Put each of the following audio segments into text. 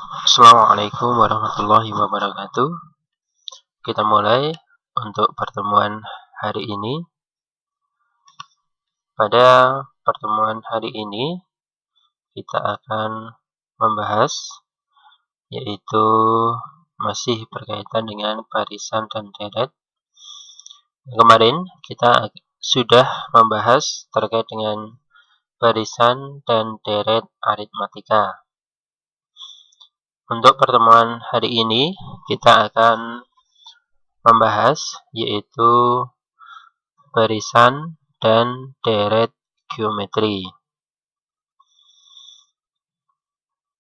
Assalamualaikum warahmatullahi wabarakatuh. Kita mulai untuk pertemuan hari ini. Pada pertemuan hari ini kita akan membahas yaitu masih berkaitan dengan barisan dan deret. Kemarin kita sudah membahas terkait dengan barisan dan deret aritmatika. Untuk pertemuan hari ini kita akan membahas yaitu barisan dan deret geometri.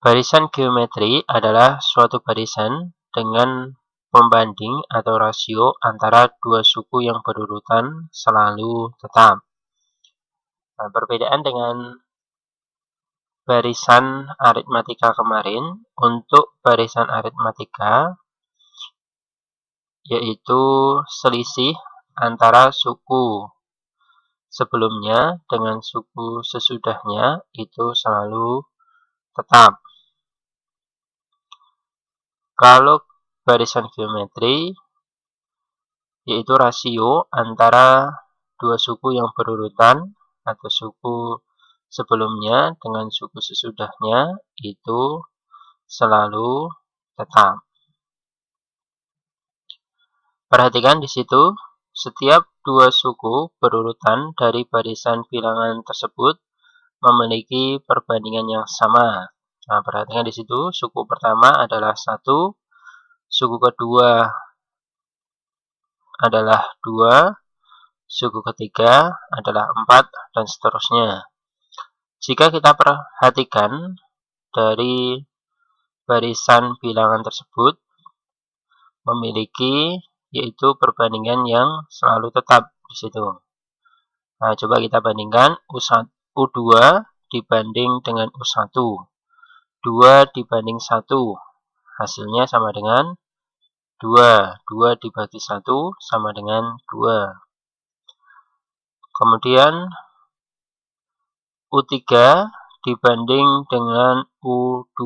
Barisan geometri adalah suatu barisan dengan pembanding atau rasio antara dua suku yang berurutan selalu tetap. Nah, perbedaan dengan barisan aritmatika kemarin, untuk barisan aritmatika yaitu selisih antara suku sebelumnya dengan suku sesudahnya itu selalu tetap. Kalau barisan geometri yaitu rasio antara dua suku yang berurutan atau suku sebelumnya dengan suku sesudahnya itu selalu tetap. Perhatikan di situ, setiap dua suku berurutan dari barisan bilangan tersebut memiliki perbandingan yang sama. Nah, perhatikan di situ, suku pertama adalah 1, suku kedua adalah 2, suku ketiga adalah 4, dan seterusnya. Jika kita perhatikan dari barisan bilangan tersebut memiliki yaitu perbandingan yang selalu tetap di situ. Nah, coba kita bandingkan U2 dibanding dengan U1. 2 dibanding 1. Hasilnya sama dengan 2. 2 dibagi 1 sama dengan 2. Kemudian U3 dibanding dengan U2.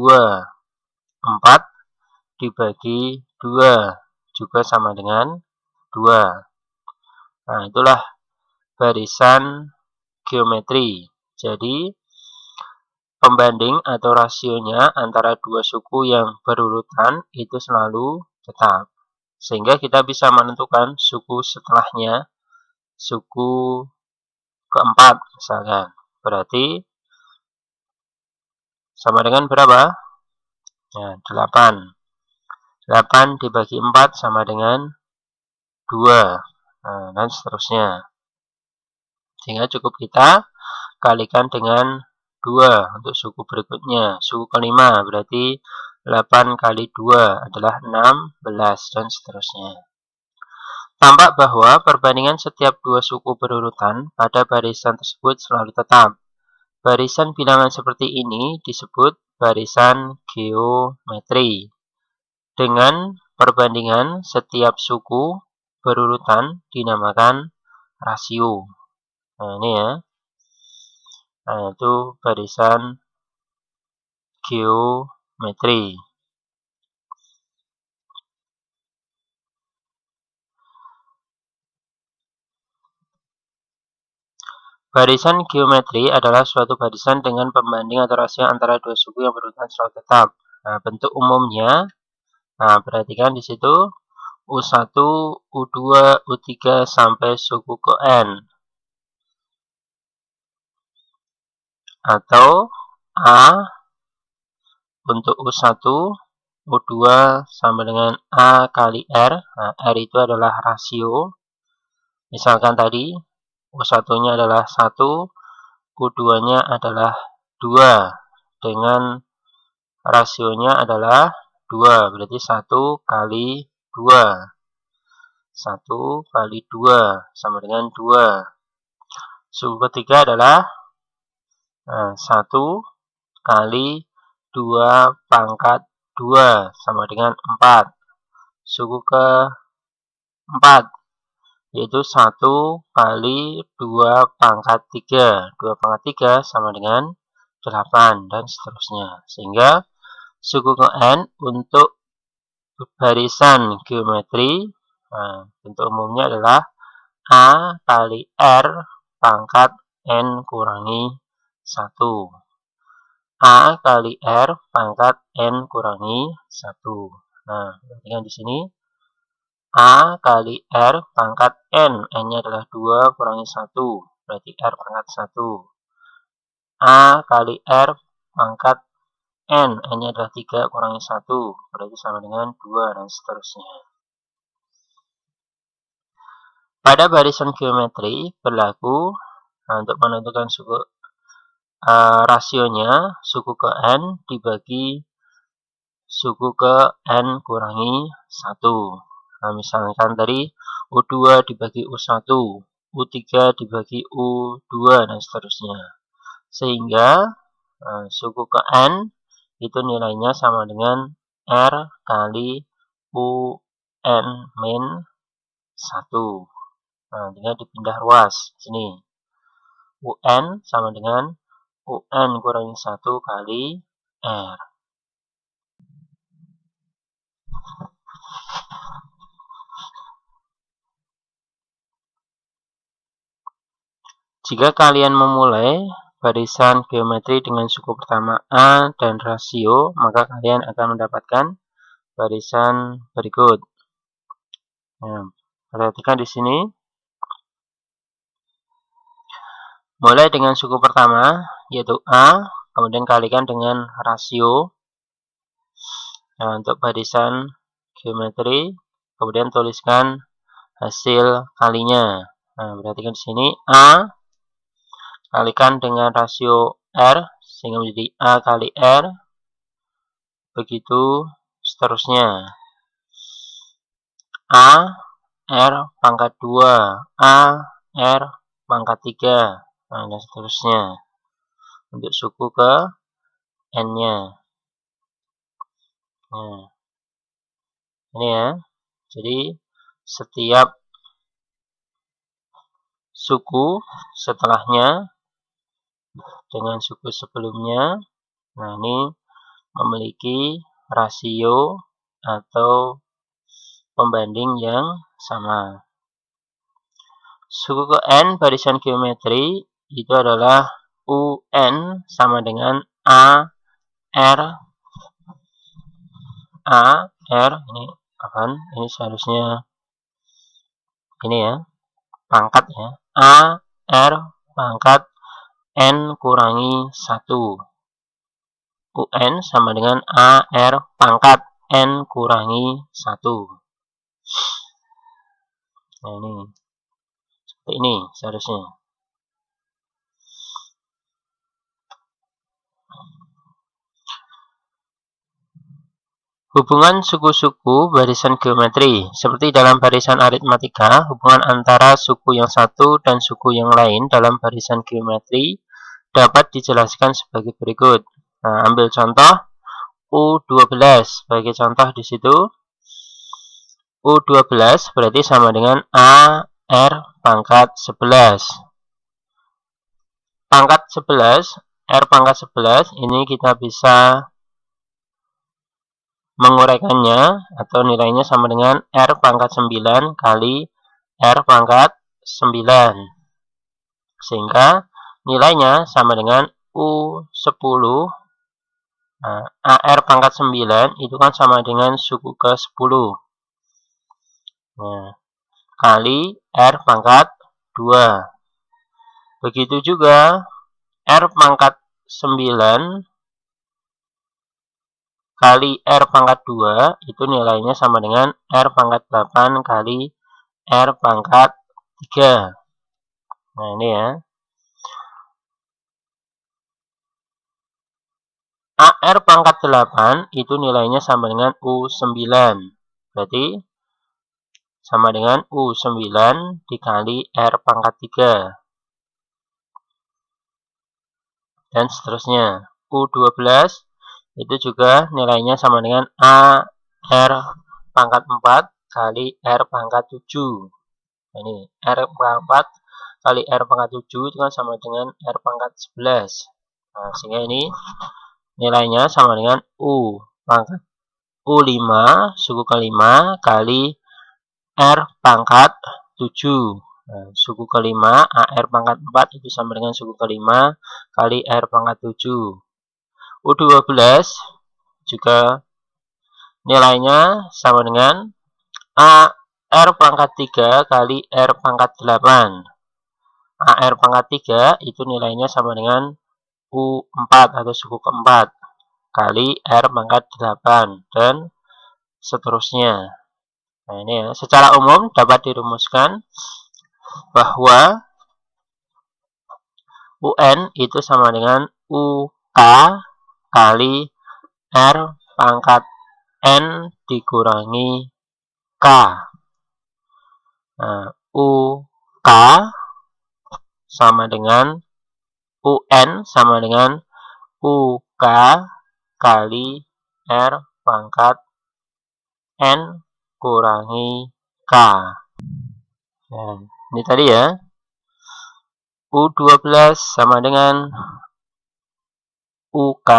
4 dibagi 2 juga sama dengan 2. Nah, itulah barisan geometri. Jadi, pembanding atau rasionya antara dua suku yang berurutan itu selalu tetap. Sehingga kita bisa menentukan suku setelahnya, suku keempat misalkan. Berarti sama dengan berapa? Ya, 8. 8 dibagi 4 sama dengan 2. Nah, dan seterusnya. Sehingga cukup kita kalikan dengan 2 untuk suku berikutnya. Suku kelima berarti 8 kali 2 adalah 16 dan seterusnya. Tampak bahwa perbandingan setiap dua suku berurutan pada barisan tersebut selalu tetap. Barisan bilangan seperti ini disebut barisan geometri. Dengan perbandingan setiap suku berurutan dinamakan rasio. Nah, ini ya. Nah, itu barisan geometri. Barisan geometri adalah suatu barisan dengan pembanding atau rasio antara dua suku yang berurutan selalu tetap. Nah, bentuk umumnya, nah perhatikan di situ U1, U2, U3 sampai suku ke N. Atau A untuk U1, U2 sama dengan A kali R. Nah, R itu adalah rasio. Misalkan tadi U1-nya adalah 1, U2-nya adalah 2. Dengan rasionya adalah 2. Berarti 1 kali 2. 1 kali 2 sama dengan 2. Suku ketiga adalah 1 kali 2 pangkat 2 sama dengan 4. Suku keempat yaitu 1 kali 2 pangkat 3. 2 pangkat 3 sama dengan 8 dan seterusnya. Sehingga suku ke N untuk barisan geometri. Nah, bentuk umumnya adalah A kali R pangkat N kurangi 1. A kali R pangkat N kurangi 1. Nah, perhatikan di sini. A kali R pangkat N. N-nya adalah 2 kurangi 1. Berarti R pangkat 1. A kali R pangkat N. N-nya adalah 3 kurangi 1. Berarti sama dengan 2 dan seterusnya. Pada barisan geometri berlaku untuk menentukan suku rasionya suku ke N dibagi suku ke N kurangi 1. Nah, misalkan tadi U2 dibagi U1, U3 dibagi U2, dan seterusnya. Sehingga suku ke N itu nilainya sama dengan R kali UN min 1. Nah, tinggal dipindah ruas. Sini. UN sama dengan UN kurangi 1 kali R. Jika kalian memulai barisan geometri dengan suku pertama A dan rasio, maka kalian akan mendapatkan barisan berikut. Nah, perhatikan di sini. Mulai dengan suku pertama, yaitu A, kemudian kalikan dengan rasio. Nah, untuk barisan geometri, kemudian tuliskan hasil kalinya. Nah, perhatikan di sini A kalikan dengan rasio R sehingga menjadi A kali R. Begitu seterusnya. A R pangkat 2, A R pangkat 3, nah, dan seterusnya. Untuk suku ke N-nya. Nah, ini ya. Jadi setiap suku setelahnya dengan suku sebelumnya, nah ini memiliki rasio atau pembanding yang sama. Suku ke N barisan geometri itu adalah UN sama dengan A R ini apaan? Ini seharusnya ini ya, pangkat ya. A R pangkat N kurangi 1. UN sama dengan A R pangkat N kurangi 1. Nah, ini seperti ini seharusnya. Hubungan suku-suku barisan geometri. Seperti dalam barisan aritmatika, hubungan antara suku yang satu dan suku yang lain dalam barisan geometri dapat dijelaskan sebagai berikut. Nah, ambil contoh U12 sebagai contoh di situ. U12 berarti sama dengan A R pangkat 11. Pangkat 11, R pangkat 11 ini kita bisa menguraikannya atau nilainya sama dengan R pangkat 9 kali R pangkat 9. Sehingga nilainya sama dengan U10. Nah, AR pangkat 9 itu kan sama dengan suku ke 10. Nah, kali R pangkat 2. Begitu juga R pangkat 9 kali R pangkat 2 itu nilainya sama dengan R pangkat 8 kali R pangkat 3. Nah, ini ya. AR pangkat 8 itu nilainya sama dengan U9. Berarti sama dengan U9 dikali R pangkat 3. Dan seterusnya. U12 itu juga nilainya sama dengan AR pangkat 4 kali R pangkat 7. Nah, ini R pangkat 4 kali R pangkat 7 itu kan sama dengan R pangkat 11. Nah, sehingga ini nilainya sama dengan U. pangkat U5 suku kelima kali R pangkat 7. Nah, suku kelima AR pangkat 4 itu sama dengan suku kelima kali R pangkat 7. U12 juga nilainya sama dengan AR pangkat 3 kali R pangkat 8. AR pangkat 3 itu nilainya sama dengan U4 atau suku keempat kali R pangkat 8 dan seterusnya. Nah, ini ya, secara umum dapat dirumuskan bahwa UN itu sama dengan UK kali R pangkat N dikurangi K. Nah, UK sama dengan UN sama dengan UK kali R pangkat N kurangi K. Nah, ini tadi ya. U12 sama dengan UK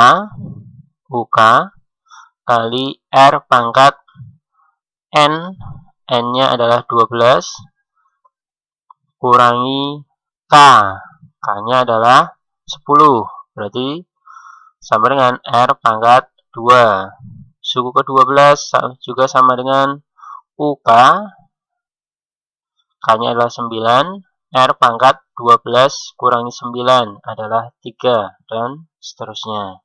kali R pangkat N. N-nya adalah 12 kurangi K. K-nya adalah 10. Berarti sama dengan R pangkat 2. Suku ke-12 juga sama dengan UK. K-nya adalah 9. R pangkat 12 kurangi 9 adalah 3. Dan seterusnya.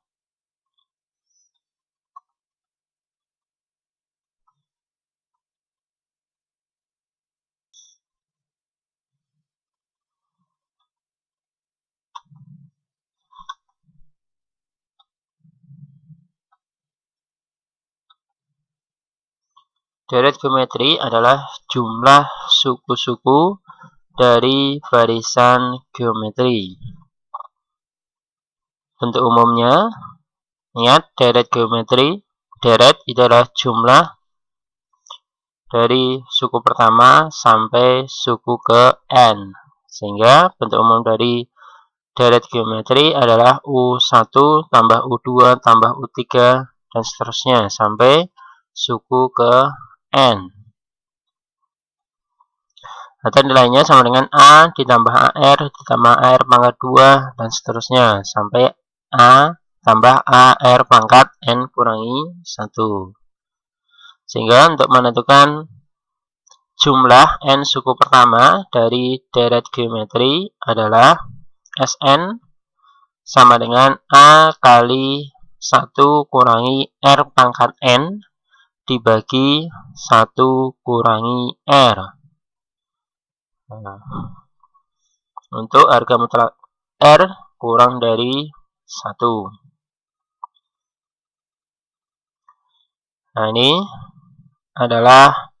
Deret geometri adalah jumlah suku-suku dari barisan geometri. Bentuk umumnya, ingat deret geometri, deret itu adalah jumlah dari suku pertama sampai suku ke N. Sehingga bentuk umum dari deret geometri adalah U1 tambah U2 tambah U3 dan seterusnya sampai suku ke N. Atau nilainya sama dengan A ditambah AR ditambah AR pangkat 2 dan seterusnya sampai A tambah AR pangkat N kurangi 1. Sehingga untuk menentukan jumlah N suku pertama dari deret geometri adalah Sn sama dengan A kali 1 kurangi R pangkat N dibagi 1 kurangi R. Nah, untuk harga mutlak R kurang dari 1. Nah, ini adalah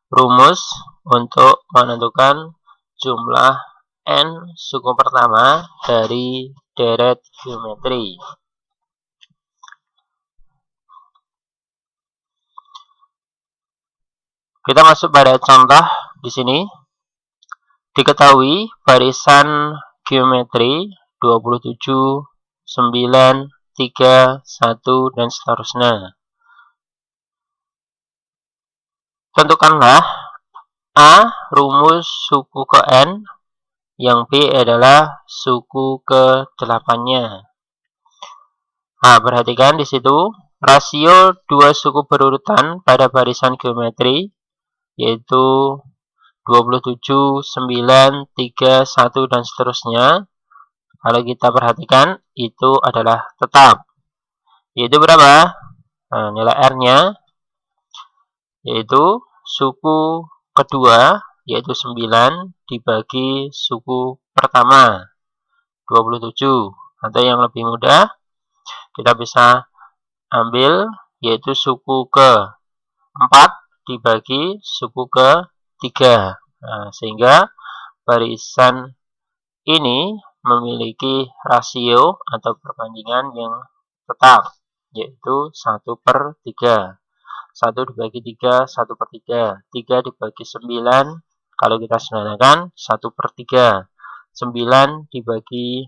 rumus untuk menentukan jumlah N suku pertama dari deret geometri. Kita masuk pada contoh di sini. Diketahui barisan geometri 27, 9, 3, 1, dan seterusnya. Tentukanlah A rumus suku ke N, yang B adalah suku ke 8-nya. Nah, perhatikan di situ rasio dua suku berurutan pada barisan geometri yaitu 27, 9, 3, 1, dan seterusnya. Kalau kita perhatikan, itu adalah tetap. Yaitu berapa? Nah, nilai R-nya, yaitu suku kedua, yaitu 9, dibagi suku pertama, 27. Atau yang lebih mudah, kita bisa ambil, yaitu suku ke-4, dibagi suku ke-3. Nah, sehingga barisan ini memiliki rasio atau perbandingan yang tetap, yaitu 1/3. 1 dibagi 3, 1/3. 3 dibagi 9, kalau kita sederhanakan 1/3. 9 dibagi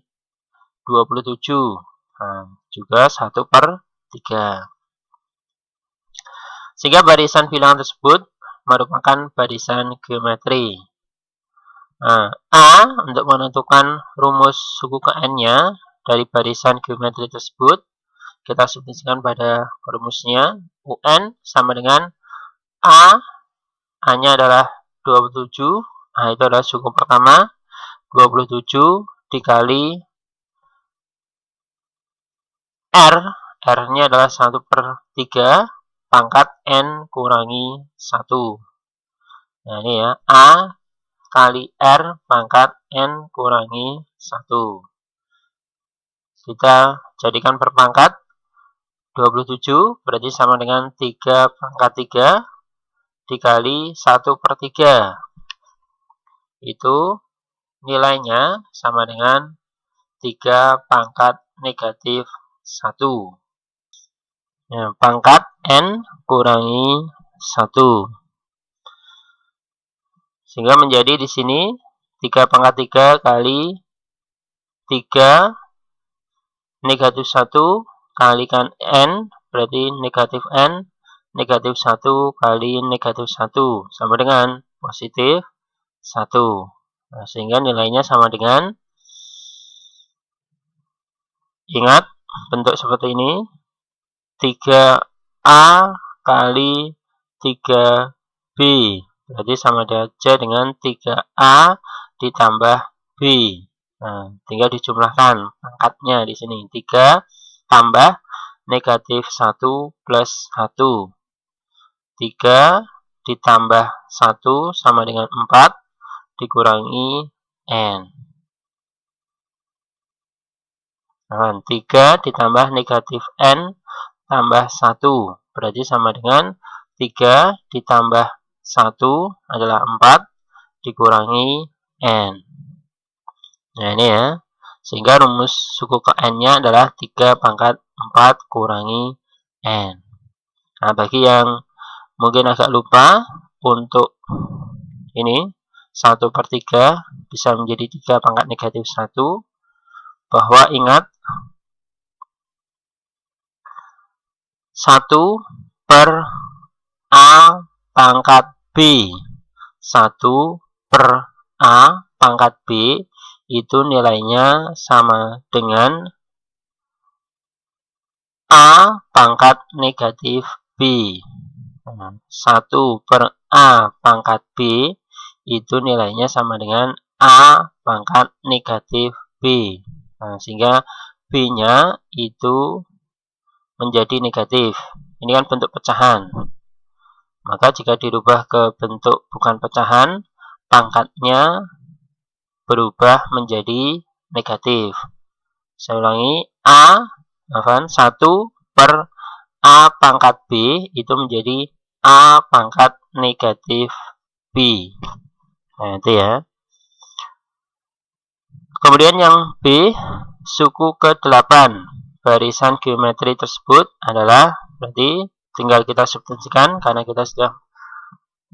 27, nah, juga 1/3. Sehingga barisan bilangan tersebut merupakan barisan geometri. Nah, A untuk menentukan rumus suku ke N-nya dari barisan geometri tersebut, kita substitusikan pada rumusnya. UN sama dengan A-nya adalah 27. Nah, itu adalah suku pertama. 27 dikali R. R-nya adalah 1/3 pangkat N kurangi 1. Nah, ini ya. A kali R pangkat N kurangi 1. Kita jadikan per pangkat. 27 berarti sama dengan 3 pangkat 3 dikali 1/3. Itu nilainya sama dengan 3 pangkat negatif 1. Ya, pangkat N kurangi 1. Sehingga menjadi di sini 3 pangkat 3 kali 3 negatif 1 kalikan N, berarti negatif N, negatif 1 kali negatif 1 sama dengan positif 1. Nah, sehingga nilainya sama dengan, ingat bentuk seperti ini, 3A kali 3B. Berarti sama saja dengan 3A ditambah B. Nah, tinggal dijumlahkan pangkatnya di sini. 3 tambah negatif 1 plus 1. 3 ditambah 1 sama dengan 4 dikurangi N. Nah, 3 ditambah negatif N tambah 1. Berarti sama dengan 3 ditambah 1 adalah 4 dikurangi N. Nah, ini ya. Sehingga rumus suku ke N-nya adalah 3 pangkat 4 kurangi N. Nah, bagi yang mungkin agak lupa, untuk ini 1/3 bisa menjadi 3 pangkat negatif 1. Bahwa ingat, 1 per A pangkat B. 1 per A pangkat B itu nilainya sama dengan A pangkat negatif B. 1 per A pangkat B itu nilainya sama dengan A pangkat negatif B. Nah, sehingga B-nya itu menjadi negatif. Ini kan bentuk pecahan. Maka jika dirubah ke bentuk bukan pecahan, pangkatnya berubah menjadi negatif. Saya ulangi, 1 per A pangkat B itu menjadi A pangkat negatif B. Nah, itu ya. Kemudian yang B, suku ke-8. Barisan geometri tersebut adalah, berarti tinggal kita substitusikan karena kita sudah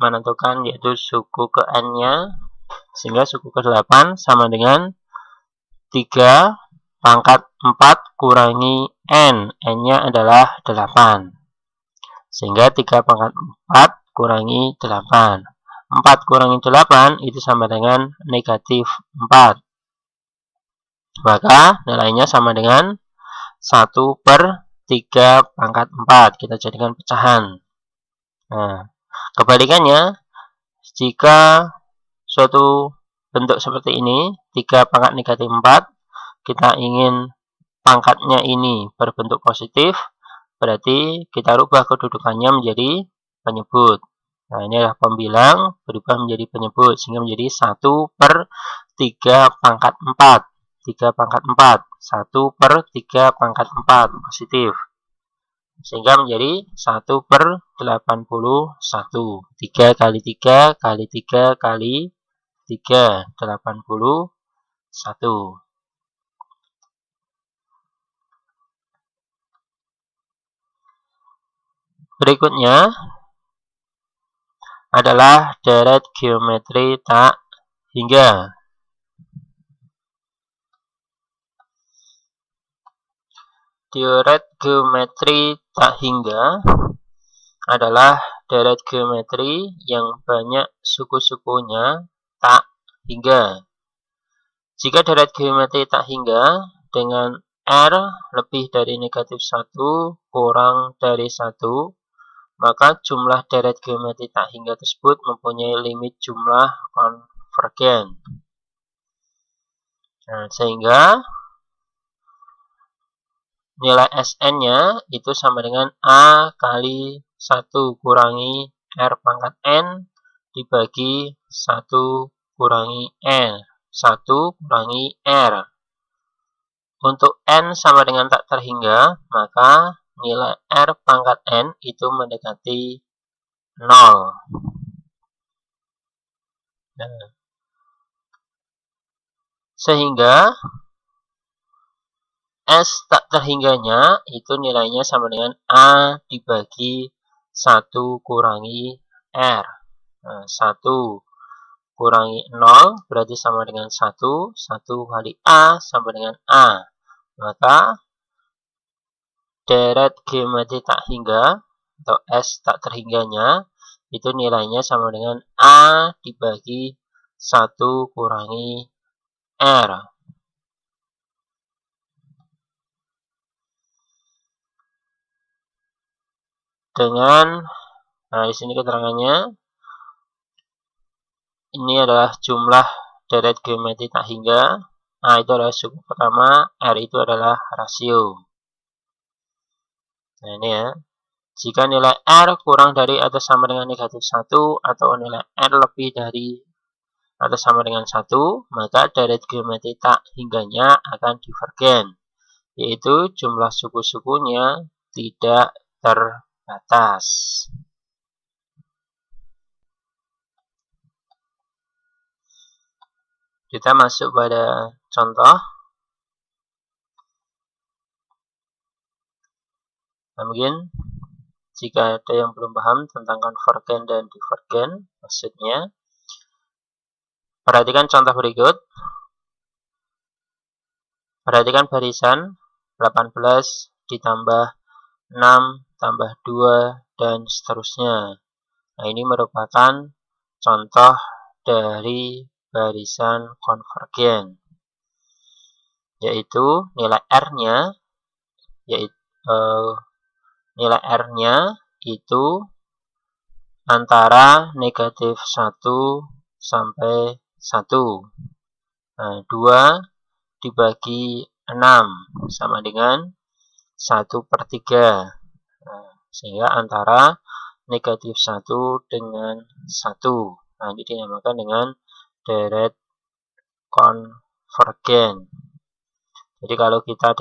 menentukan yaitu suku ke N-nya. Sehingga suku ke-8 sama dengan 3 pangkat 4 kurangi N. N-nya adalah 8. Sehingga 3 pangkat 4 kurangi 8. 4 kurangi 8 itu sama dengan negatif 4. Maka nilainya sama dengan 1/3 pangkat 4. Kita jadikan pecahan. Nah, kebalikannya, jika suatu bentuk seperti ini, 3 pangkat negatif 4, kita ingin pangkatnya ini berbentuk positif, berarti kita rubah kedudukannya menjadi penyebut. Nah, ini adalah pembilang berubah menjadi penyebut, sehingga menjadi 1/3 pangkat 4. 3 pangkat 4. 1/3 pangkat 4 positif. Sehingga menjadi 1/81. 3 kali 3 kali 3 kali 3, 81. Berikutnya adalah deret geometri tak hingga. Deret geometri tak hingga adalah deret geometri yang banyak suku-sukunya tak hingga. Jika deret geometri tak hingga dengan R lebih dari negatif 1 kurang dari 1, maka jumlah deret geometri tak hingga tersebut mempunyai limit jumlah konvergen. Nah, sehingga nilai Sn-nya itu sama dengan A kali 1 kurangi R pangkat N dibagi 1 kurangi N. 1 kurangi R. Untuk N sama dengan tak terhingga, maka nilai R pangkat N itu mendekati 0. Nah, sehingga S tak terhingganya itu nilainya sama dengan A dibagi 1 kurangi R. Nah, 1 kurangi 0 berarti sama dengan 1. 1 kali A sama dengan A. Maka deret geometri tak hingga atau S tak terhingganya itu nilainya sama dengan A dibagi 1 kurangi R. Dengan, nah di sini keterangannya, ini adalah jumlah deret geometri tak hingga. A itu adalah suku pertama, R itu adalah rasio. Nah ini ya, jika nilai R kurang dari atau sama dengan negatif 1 atau nilai R lebih dari atau sama dengan 1, maka deret geometri tak hingganya akan divergen, yaitu jumlah suku-sukunya tidak terbatas. Kita masuk pada contoh. Nah, mungkin jika ada yang belum paham tentang konvergen dan divergen, maksudnya, perhatikan contoh berikut. Perhatikan barisan 18 ditambah 6 tambah 2 dan seterusnya. Nah, ini merupakan contoh dari barisan konvergen, yaitu nilai R-nya itu antara negatif 1 sampai 1. Nah, 2 dibagi 6 sama dengan 1/3. Nah, sehingga antara negatif 1 dengan 1. Nah, ini dinamakan dengan deret konvergen. Jadi kalau kita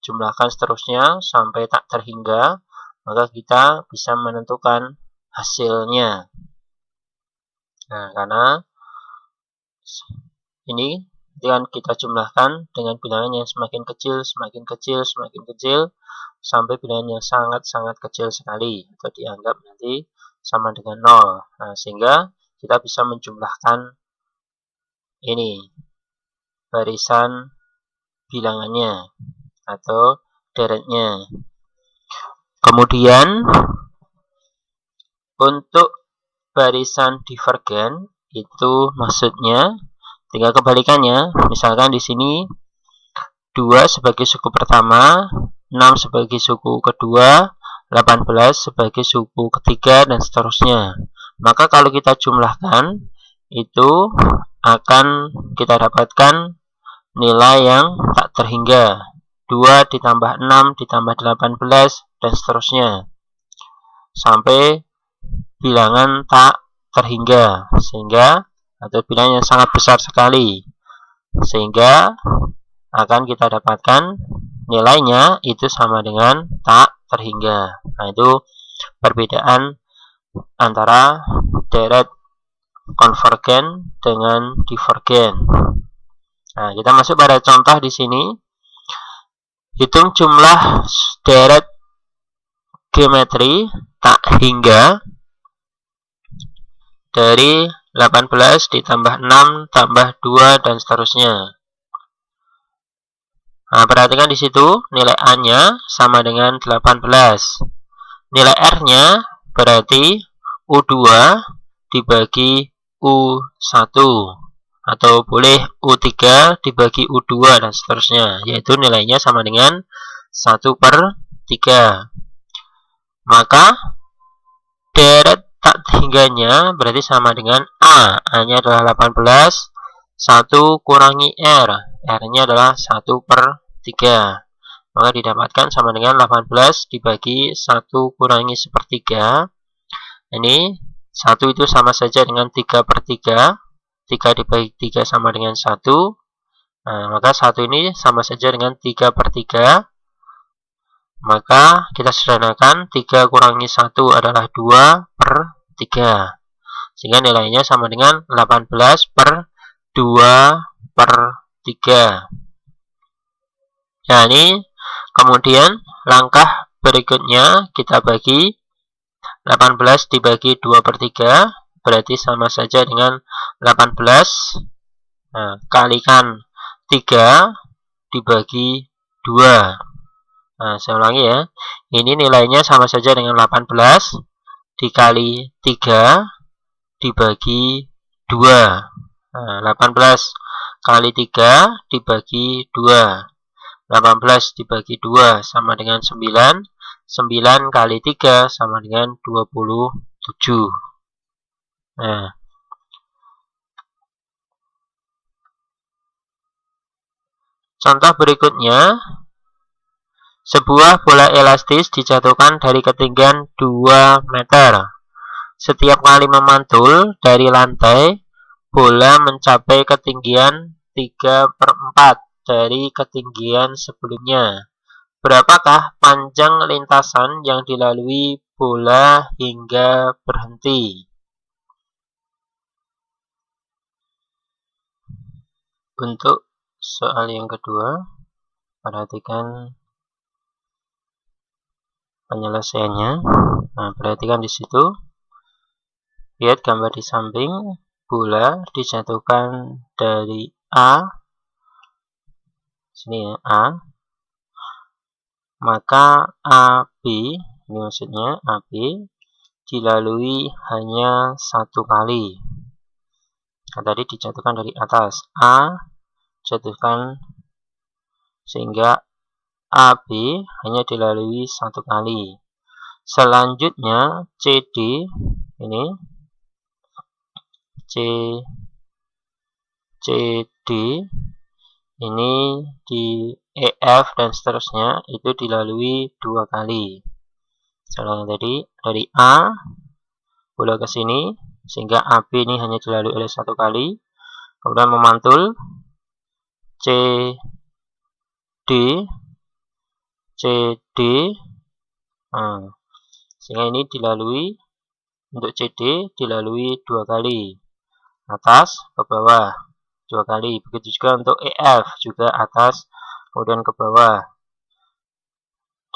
jumlahkan seterusnya sampai tak terhingga, maka kita bisa menentukan hasilnya. Nah, karena ini dengan kita jumlahkan dengan bilangan yang semakin kecil, semakin kecil, semakin kecil, sampai bilangan yang sangat-sangat kecil sekali, atau dianggap nanti sama dengan 0. Nah, sehingga kita bisa menjumlahkan ini barisan bilangannya atau deretnya. Kemudian untuk barisan divergen itu maksudnya tinggal kebalikannya. Misalkan di sini 2 sebagai suku pertama, 6 sebagai suku kedua, 18 sebagai suku ketiga, dan seterusnya. Maka kalau kita jumlahkan, itu akan kita dapatkan nilai yang tak terhingga. 2 ditambah 6 ditambah 18 dan seterusnya sampai bilangan tak terhingga, sehingga atau bilangan yang sangat besar sekali, sehingga akan kita dapatkan nilainya itu sama dengan tak terhingga. Nah, itu perbedaan antara deret konvergen dengan divergen. Nah, kita masuk pada contoh di sini. Hitung jumlah deret geometri tak hingga dari 18 ditambah 6 tambah 2 dan seterusnya. Nah, perhatikan di situ nilai A-nya sama dengan 18. Nilai R-nya berarti U2 dibagi U1, atau boleh U3 dibagi U2 dan seterusnya, yaitu nilainya sama dengan 1/3. Maka deret tak terhingganya berarti sama dengan A. A-nya adalah 18, 1 kurangi R. R-nya adalah 1/3. Maka didapatkan sama dengan 18 dibagi 1 kurangi 1/3. Ini 1 itu sama saja dengan 3/3. 3 dibagi 3 sama dengan 1. Nah, maka 1 ini sama saja dengan 3/3. Maka kita sederhanakan, 3 kurangi 1 adalah 2/3. Sehingga nilainya sama dengan 18/2/3. Nah, ini kemudian langkah berikutnya kita bagi 18 dibagi 2/3 berarti sama saja dengan 18. Nah, kalikan 3 dibagi 2. Nah, saya ulangi ya. Ini nilainya sama saja dengan 18 dikali 3 dibagi 2. Nah, 18 kali 3 dibagi 2. 18 dibagi 2 sama dengan 9. 9 kali 3 sama dengan 27. Nah, contoh berikutnya, sebuah bola elastis dijatuhkan dari ketinggian 2 meter. Setiap kali memantul dari lantai, bola mencapai ketinggian 3/4 dari ketinggian sebelumnya. Berapakah panjang lintasan yang dilalui bola hingga berhenti? Untuk soal yang kedua, perhatikan penyelesaiannya. Nah, perhatikan di situ. Lihat gambar di samping, bola dijatuhkan dari A. Sini ya, A. Maka AB, ini maksudnya AB, dilalui hanya 1 kali. Nah, tadi dijatuhkan dari atas. A jatuhkan sehingga AB hanya dilalui 1 kali. Selanjutnya CD ini CD ini di EF dan seterusnya itu dilalui 2 kali. Misalnya tadi dari A bola ke sini sehingga AB ini hanya dilalui oleh 1 kali. Kemudian memantul CD sehingga ini dilalui, untuk CD dilalui 2 kali, atas ke bawah 2 kali. Begitu juga untuk EF, juga atas kemudian ke bawah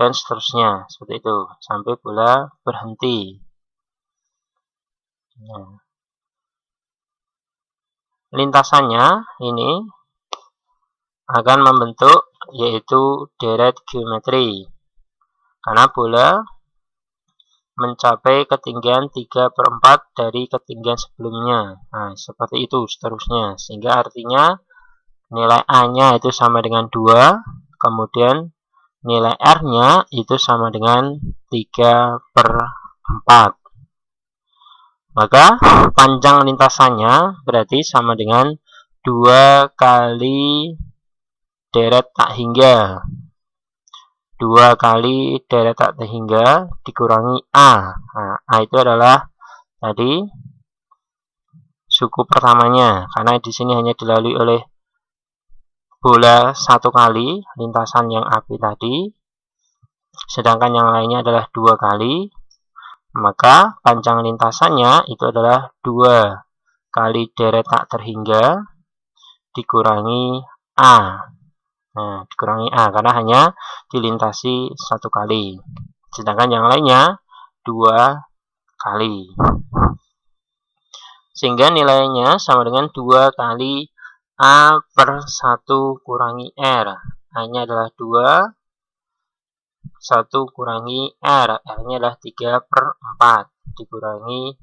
dan seterusnya, seperti itu sampai bola berhenti. Nah, lintasannya ini akan membentuk yaitu deret geometri karena bola mencapai ketinggian 3/4 dari ketinggian sebelumnya. Nah, seperti itu seterusnya, sehingga artinya nilai A-nya itu sama dengan 2, kemudian nilai R-nya itu sama dengan 3/4. Maka panjang lintasannya berarti sama dengan 2 kali deret tak hingga. 2 kali deret tak terhingga dikurangi A. Nah, A itu adalah tadi suku pertamanya, karena di sini hanya dilalui oleh bola 1 kali lintasan yang AB tadi, sedangkan yang lainnya adalah 2 kali. Maka panjang lintasannya itu adalah 2 kali deret tak terhingga dikurangi A. Nah, dikurangi A karena hanya dilintasi 1 kali. Sedangkan yang lainnya 2 kali. Sehingga nilainya sama dengan 2 kali A/1 kurangi R. A-nya adalah 2, 1 kurangi R. R-nya adalah 3/4. Dikurangi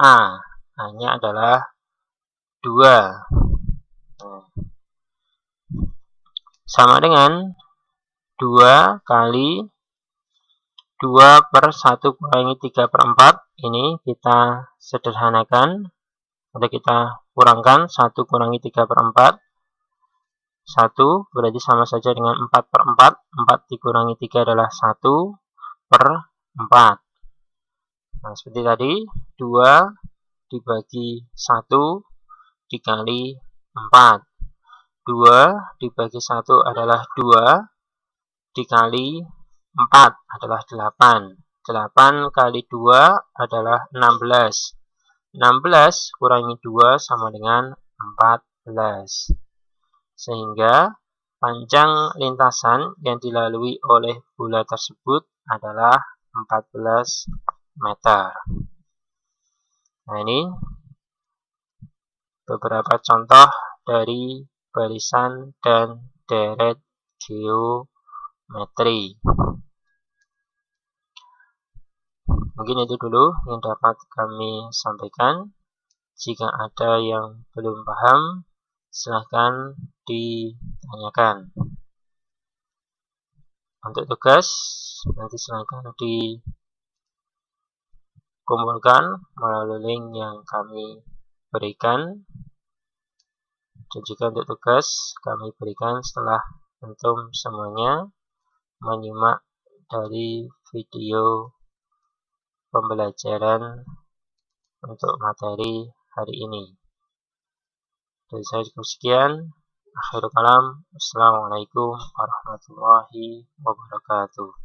A. A-nya adalah 2. Sama dengan 2 kali 2/1 kurangi 3/4. Ini kita sederhanakan. Atau kita kurangkan 1 kurangi 3/4. 1 berarti sama saja dengan 4/4. 4 dikurangi 3 adalah 1/4. Nah, seperti tadi, 2 dibagi 1 dikali 4. 2 dibagi 1 adalah 2, dikali 4 adalah 8. 8 kali 2 adalah 16. 16 kurangi 2 sama dengan 14. Sehingga panjang lintasan yang dilalui oleh bola tersebut adalah 14 meter. Nah, ini beberapa contoh dari barisan dan deret geometri. Mungkin itu dulu yang dapat kami sampaikan. Jika ada yang belum paham, silahkan ditanyakan. Untuk tugas, nanti silahkan dikumpulkan melalui link yang kami berikan. Dan juga untuk tugas, kami berikan setelah antum semuanya menyimak dari video pembelajaran untuk materi hari ini. Dari saya cukup sekian. Akhirul kalam. Assalamualaikum warahmatullahi wabarakatuh.